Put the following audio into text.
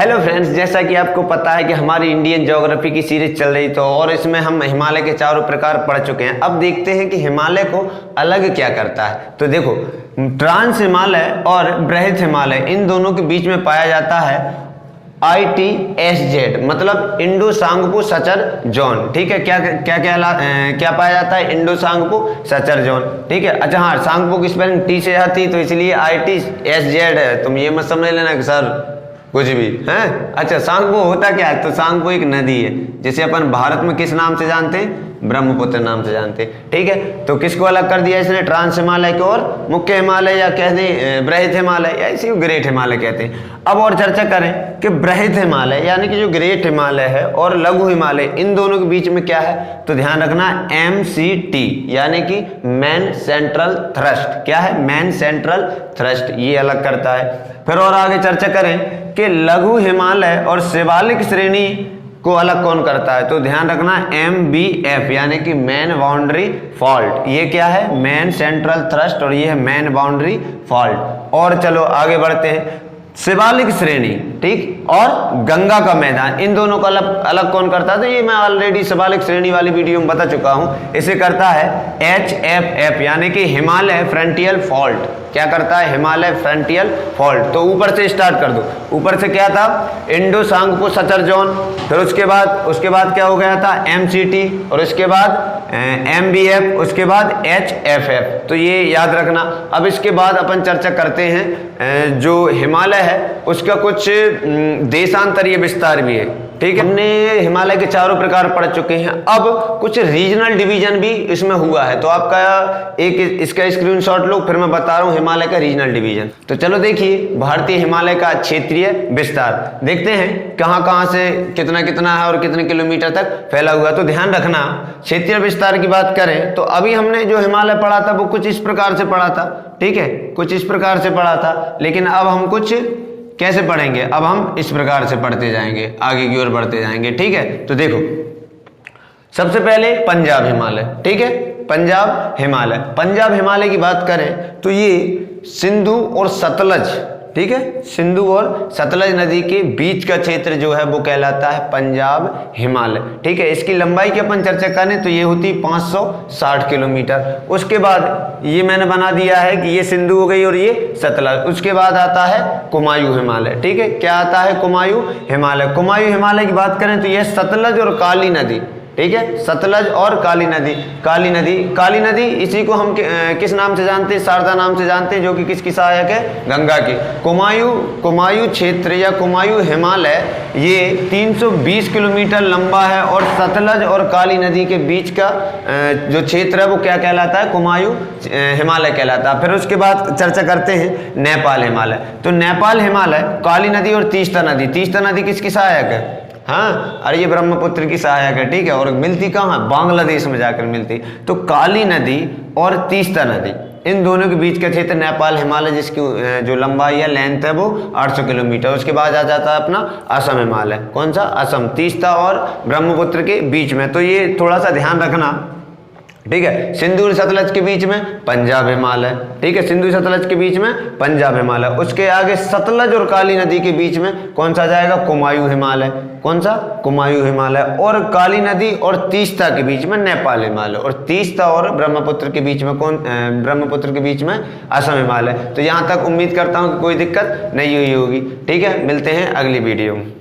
Hello friends, जैसा कि आपको पता है कि हमारी इंडियन ज्योग्राफी की सीरीज चल रही तो और इसमें हम हिमालय के चारों प्रकार पढ़ चुके हैं। अब देखते हैं कि हिमालय को अलग क्या करता है। तो देखो, ट्रांस हिमालय और बृहद हिमालय इन दोनों के बीच में पाया जाता है ITSZ, मतलब इंडो सांगपो सचर जोन। ठीक है, क्या पाया जाता है? Indo Tsangpo suture zone. ठीक है, अच्छा हाँ, सांगपो की स्पेलिंग टी से आती तो इसलिए ITSZ है। तुम ये मत समझ लेना कि सर कुछ भी है। अच्छा, सांगपो होता क्या है? तो सांगपो एक नदी है जिसे अपन भारत में किस नाम से जानते हैं? ब्रह्मपुत्र नाम से जानते हैं। ठीक है, तो किसको अलग कर दिया इसने? ट्रांस हिमालय को और मुख्य हिमालय या कह दें बृहद हिमालय या इसी को ग्रेट हिमालय कहते हैं। अब और चर्चा करें कि बृहद हिमालय यानी कि जो ग्रेट हिमालय है और लघु हिमालय, इन दोनों के बीच में क्या है? तो ध्यान रखना, MCT यानी कि मेन सेंट्रल थ्रस्ट। क्या है? मेन सेंट्रल थ्रस्ट, ये अलग करता है। फिर और आगे चर्चा करें कि लघु हिमालय और शिवालिक श्रेणी को अलग कौन करता है? तो ध्यान रखना, MBF यानी कि मेन बाउंड्री फॉल्ट। ये क्या है? मेन सेंट्रल थ्रस्ट और ये है मेन बाउंड्री फॉल्ट। और चलो आगे बढ़ते हैं, शिवालिक श्रेणी, ठीक, और गंगा का मैदान, इन दोनों को अलग कौन करता है? तो ये मैं ऑलरेडी शिवालिक श्रेणी वाली वीडियो में बता चुका हूं। इसे करता है HFF यानी कि हिमालय फ्रंटियल फॉल्ट। क्या करता है? हिमालय फ्रंटियल फॉल्ट। तो ऊपर से स्टार्ट कर दो। ऊपर से क्या था? Indo Tsangpo suture zone. फिर उसके बाद क्या हो गया था? MCT, और उसके बाद MBF, उसके बाद HFF। तो ये याद रखना। अब इसके बाद अपन चर्चा करते हैं जो हिमालय है उसका कुछ देशांतरीय विस्तार भी है। ठीक है, हमने हिमालय के चारों प्रकार पढ़ चुके हैं। अब कुछ रीजनल डिवीजन भी इसमें हुआ है, तो आपका एक इसका स्क्रीनशॉट लो, फिर मैं बता रहा हूँ हिमालय का रीजनल डिवीजन। तो चलो देखिए, भारतीय हिमालय का क्षेत्रीय विस्तार देखते हैं कहाँ कहाँ से कितना कितना है और कितने किलोमीटर तक फैला हुआ। तो ध्यान रखना, क्षेत्रीय विस्तार की बात करें तो अभी हमने जो हिमालय पढ़ा था वो कुछ इस प्रकार से पढ़ा था। ठीक है, कुछ इस प्रकार से पढ़ा था, लेकिन अब हम कुछ कैसे पढ़ेंगे? अब हम इस प्रकार से पढ़ते जाएंगे, आगे की ओर बढ़ते जाएंगे। ठीक है, तो देखो, सबसे पहले पंजाब हिमालय। ठीक है, पंजाब हिमालय की बात करें तो ये सिंधु और सतलज, ठीक है, सिंधु और सतलज नदी के बीच का क्षेत्र जो है वो कहलाता है पंजाब हिमालय। ठीक है, इसकी लंबाई की अपन चर्चा करें तो ये होती 560 किलोमीटर। उसके बाद ये मैंने बना दिया है कि ये सिंधु हो गई और ये सतलज। उसके बाद आता है कुमायूं हिमालय। ठीक है, क्या आता है? कुमायूं हिमालय। कुमायूं हिमालय की बात करें तो ये सतलज और काली नदी, ठीक है, सतलज और काली नदी इसी को हम किस नाम से जानते हैं? शारदा नाम से जानते हैं, जो कि किसकी सहायक है? गंगा की। कुमायूं क्षेत्र या कुमायूं हिमालय ये 320 किलोमीटर लंबा है और सतलज और काली नदी के बीच का जो क्षेत्र है वो क्या कहलाता है? कुमायूं हिमालय कहलाता है। फिर उसके बाद चर्चा करते हैं नेपाल हिमालय। तो नेपाल हिमालय, काली नदी और तीस्ता नदी किसकी सहायक है? हाँ, अरे ये ब्रह्मपुत्र की सहायक है। ठीक है, और मिलती कहाँ? बांग्लादेश में जाकर मिलती। तो काली नदी और तीस्ता नदी, इन दोनों के बीच का क्षेत्र नेपाल हिमालय, जिसकी जो लंबाई है, लेंथ है, वो 800 किलोमीटर। उसके बाद आ जाता है अपना असम हिमालय। कौन सा? असम, तीस्ता और ब्रह्मपुत्र के बीच में। तो ये थोड़ा सा ध्यान रखना। ठीक है, सिंधु और सतलज के बीच में पंजाब हिमालय। ठीक है, सिंधु सतलज के बीच में पंजाब हिमालय। उसके आगे सतलज और काली नदी के बीच में कौन सा जाएगा? कुमायूं हिमालय। कौन सा? कुमायूं हिमालय। और काली नदी और तीस्ता के बीच में नेपाल हिमालय। और तीस्ता और ब्रह्मपुत्र के बीच में ब्रह्मपुत्र के बीच में असम हिमालय। तो यहाँ तक उम्मीद करता हूँ कि कोई दिक्कत नहीं हुई होगी। ठीक है, मिलते हैं अगली वीडियो में।